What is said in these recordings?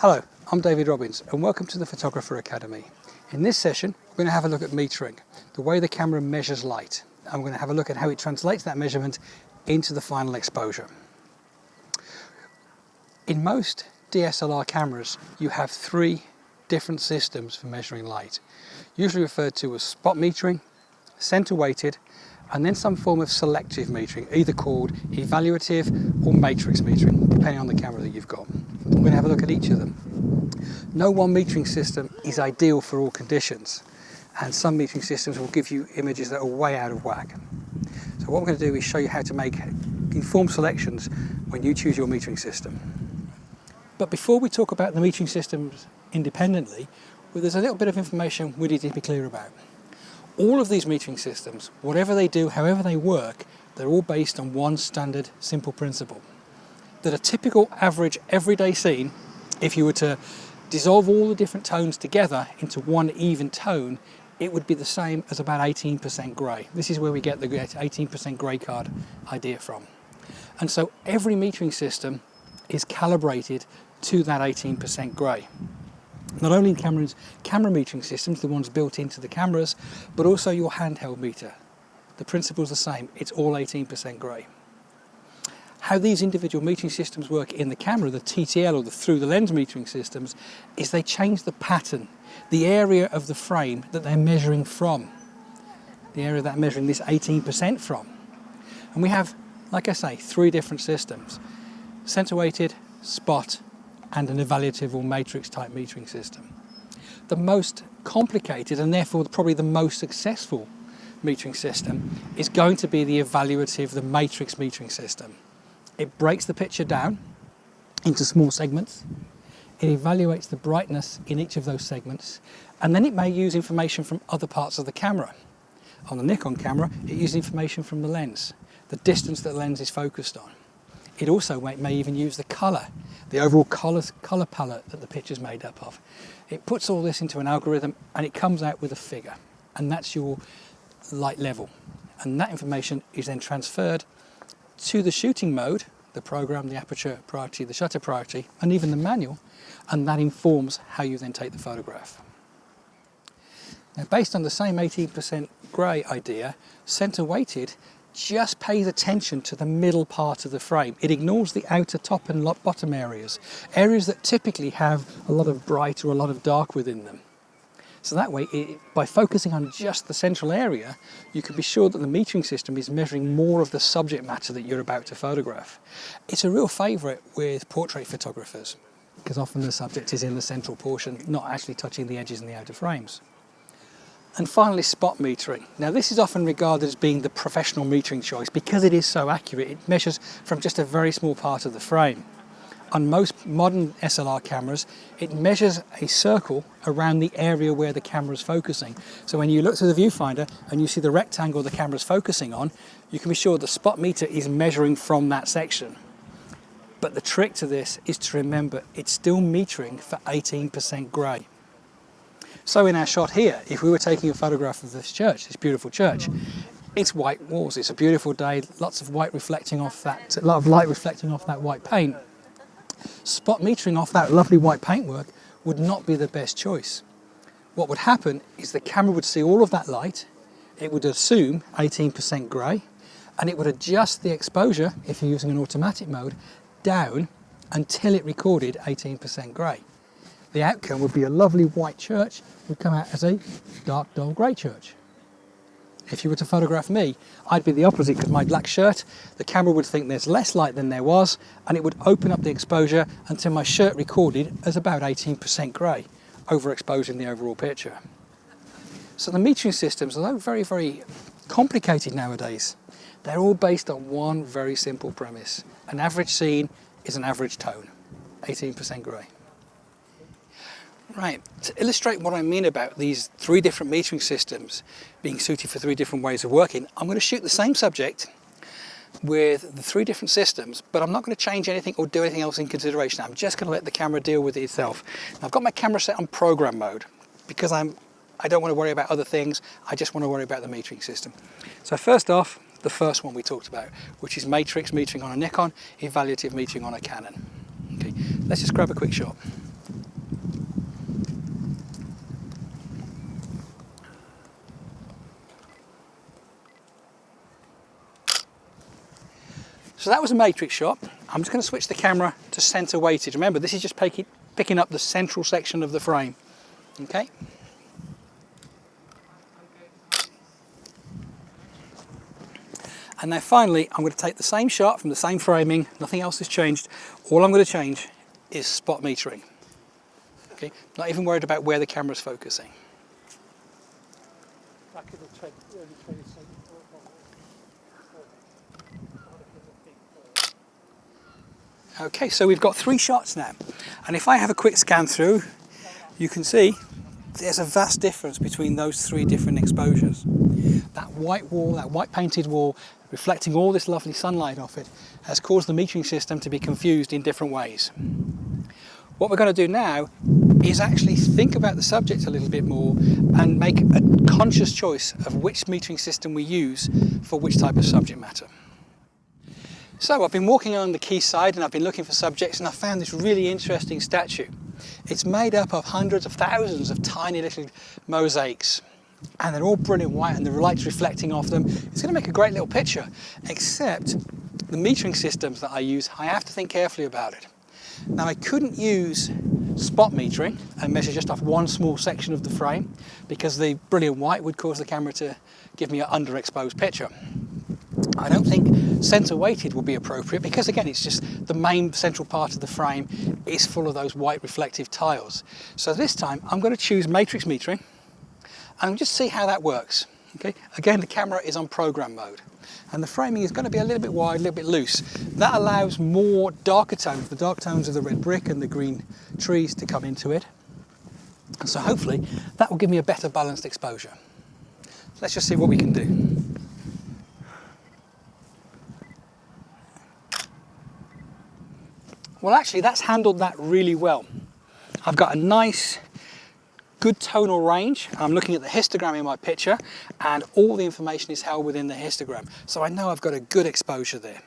Hello, I'm David Robbins and welcome to the Photographer Academy. In this session, we're going to have a look at metering, the way the camera measures light. And we're going to have a look at how it translates that measurement into the final exposure. In most DSLR cameras, you have three different systems for measuring light, usually referred to as spot metering, center weighted, and then some form of selective metering, either called evaluative or matrix metering, depending on the camera that you've got. We're going to have a look at each of them. No one metering system is ideal for all conditions, and some metering systems will give you images that are way out of whack. So what we're going to do is show you how to make informed selections when you choose your metering system. But before we talk about the metering systems independently, well, there's a little bit of information we need to be clear about. All of these metering systems, whatever they do, however they work, they're all based on one standard simple principle. That a typical average everyday scene, if you were to dissolve all the different tones together into one even tone, it would be the same as about 18% grey. This is where we get the 18% grey card idea from. And so every metering system is calibrated to that 18% grey. Not only camera metering systems, the ones built into the cameras, but also your handheld meter. The principle's the same, it's all 18% grey. How these individual metering systems work in the camera, the TTL or the through the lens metering systems, is they change the pattern, the area of the frame that they're measuring from, the area that they're measuring this 18% from. And we have, like I say, three different systems: center weighted, spot, and an evaluative or matrix type metering system. The most complicated and therefore probably the most successful metering system is going to be the evaluative, the matrix metering system. It breaks the picture down into small segments, it evaluates the brightness in each of those segments, and then it may use information from other parts of the camera. On the Nikon camera, it uses information from the lens, the distance that the lens is focused on. It also may even use the colour, the overall colour palette that the picture's made up of. It puts all this into an algorithm and it comes out with a figure, and that's your light level. And that information is then transferred to the shooting mode, the program, the aperture priority, the shutter priority, and even the manual, and that informs how you then take the photograph. Now, based on the same 18% grey idea, center weighted just pays attention to the middle part of the frame. It ignores the outer top and bottom areas that typically have a lot of bright or a lot of dark within them. So that way, by focusing on just the central area, you can be sure that the metering system is measuring more of the subject matter that you're about to photograph. It's a real favourite with portrait photographers, because often the subject is in the central portion, not actually touching the edges and the outer frames. And finally, spot metering. Now, this is often regarded as being the professional metering choice because it is so accurate. It measures from just a very small part of the frame. On most modern SLR cameras, it measures a circle around the area where the camera is focusing. So when you look through the viewfinder and you see the rectangle the camera is focusing on, you can be sure the spot meter is measuring from that section. But the trick to this is to remember it's still metering for 18% grey. So in our shot here, if we were taking a photograph of this church, this beautiful church, it's white walls, it's a beautiful day, lots of white reflecting off that, a lot of light reflecting off that white paint. Spot metering off that lovely white paintwork would not be the best choice. What would happen is the camera would see all of that light, it would assume 18% grey, and it would adjust the exposure, if you're using an automatic mode, down until it recorded 18% grey. The outcome would be a lovely white church would come out as a dark, dull grey church. If you were to photograph me, I'd be the opposite, because my black shirt, the camera would think there's less light than there was, and it would open up the exposure until my shirt recorded as about 18% grey, overexposing the overall picture. So the metering systems, although very, very complicated nowadays, they're all based on one very simple premise. An average scene is an average tone, 18% grey. Right, to illustrate what I mean about these three different metering systems being suited for three different ways of working, I'm going to shoot the same subject with the three different systems, but I'm not going to change anything or do anything else in consideration. I'm just going to let the camera deal with it itself. Now, I've got my camera set on program mode because I don't want to worry about other things, I just want to worry about the metering system. So first off, the first one we talked about, which is matrix metering on a Nikon, evaluative metering on a Canon. Okay, let's just grab a quick shot. So that was a matrix shot. I'm just going to switch the camera to center weighted. Remember, this is just picking up the central section of the frame. Okay. And now finally, I'm going to take the same shot from the same framing, nothing else has changed. All I'm going to change is spot metering. Okay, not even worried about where the camera's focusing. Okay, so we've got 3 shots now. And if I have a quick scan through, you can see there's a vast difference between those 3 different exposures. That white wall, that white painted wall, reflecting all this lovely sunlight off it, has caused the metering system to be confused in different ways. What we're going to do now is actually think about the subject a little bit more and make a conscious choice of which metering system we use for which type of subject matter. So I've been walking on the quayside and I've been looking for subjects, and I found this really interesting statue. It's made up of hundreds of thousands of tiny little mosaics, and they're all brilliant white and the light's reflecting off them. It's going to make a great little picture, except the metering systems that I use, I have to think carefully about it. Now, I couldn't use spot metering and measure just off one small section of the frame, because the brilliant white would cause the camera to give me an underexposed picture. I don't think center weighted would be appropriate, because again, it's just the main central part of the frame is full of those white reflective tiles. So this time I'm going to choose matrix metering and just see how that works. Okay, again, the camera is on program mode and the framing is going to be a little bit wide, a little bit loose. That allows more darker tones, the dark tones of the red brick and the green trees, to come into it. And so hopefully that will give me a better balanced exposure. Let's just see what we can do. Well, actually, that's handled that really well. I've got a nice, good tonal range. I'm looking at the histogram in my picture, and all the information is held within the histogram. So I know I've got a good exposure there.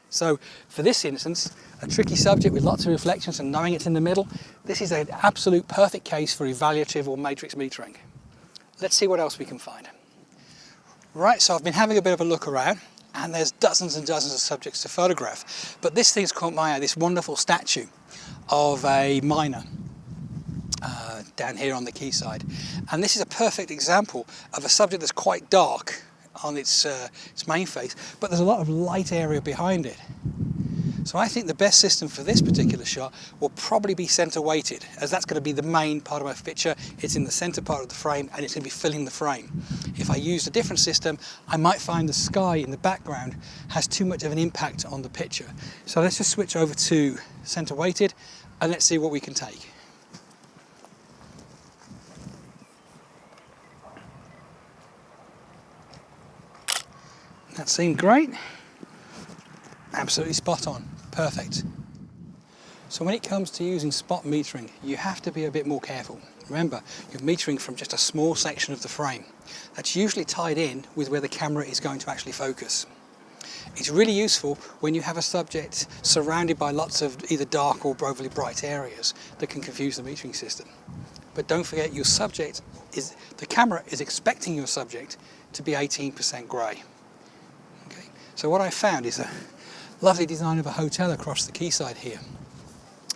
So for this instance, a tricky subject with lots of reflections and knowing it's in the middle, this is an absolute perfect case for evaluative or matrix metering. Let's see what else we can find. Right, so I've been having a bit of a look around, and there's dozens and dozens of subjects to photograph. But this thing's caught my eye, this wonderful statue of a miner down here on the quayside. And this is a perfect example of a subject that's quite dark on its main face, but there's a lot of light area behind it. So I think the best system for this particular shot will probably be center weighted, as that's going to be the main part of my picture. It's in the center part of the frame and it's going to be filling the frame. If I used a different system, I might find the sky in the background has too much of an impact on the picture. So let's just switch over to center weighted and let's see what we can take. That seemed great. Absolutely spot on. Perfect. So when it comes to using spot metering, you have to be a bit more careful. Remember, you're metering from just a small section of the frame. That's usually tied in with where the camera is going to actually focus. It's really useful when you have a subject surrounded by lots of either dark or overly bright areas that can confuse the metering system. But don't forget, your subject is, the camera is expecting your subject to be 18% grey. Okay? So what I found is a lovely design of a hotel across the quayside here.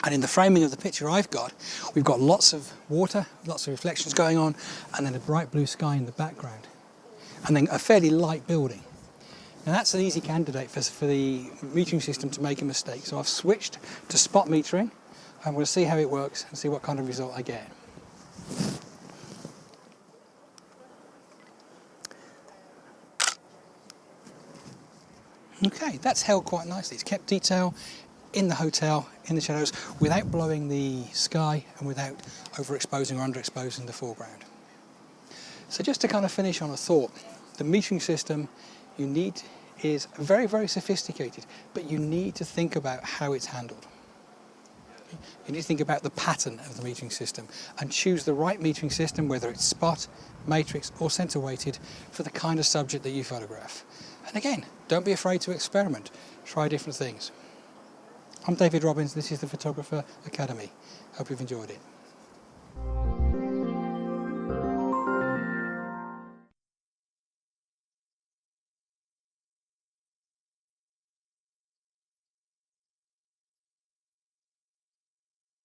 And in the framing of the picture I've got, we've got lots of water, lots of reflections going on, and then a bright blue sky in the background. And then a fairly light building. Now that's an easy candidate for the metering system to make a mistake. So I've switched to spot metering. I'm going to see how it works and see what kind of result I get. Okay, that's held quite nicely. It's kept detail in the hotel, in the shadows, without blowing the sky and without overexposing or underexposing the foreground. So just to kind of finish on a thought, the metering system you need is very, very sophisticated, but you need to think about how it's handled. You need to think about the pattern of the metering system and choose the right metering system, whether it's spot, matrix or center weighted, for the kind of subject that you photograph. And again, don't be afraid to experiment. Try different things. I'm David Robbins, this is the Photographer Academy. Hope you've enjoyed it.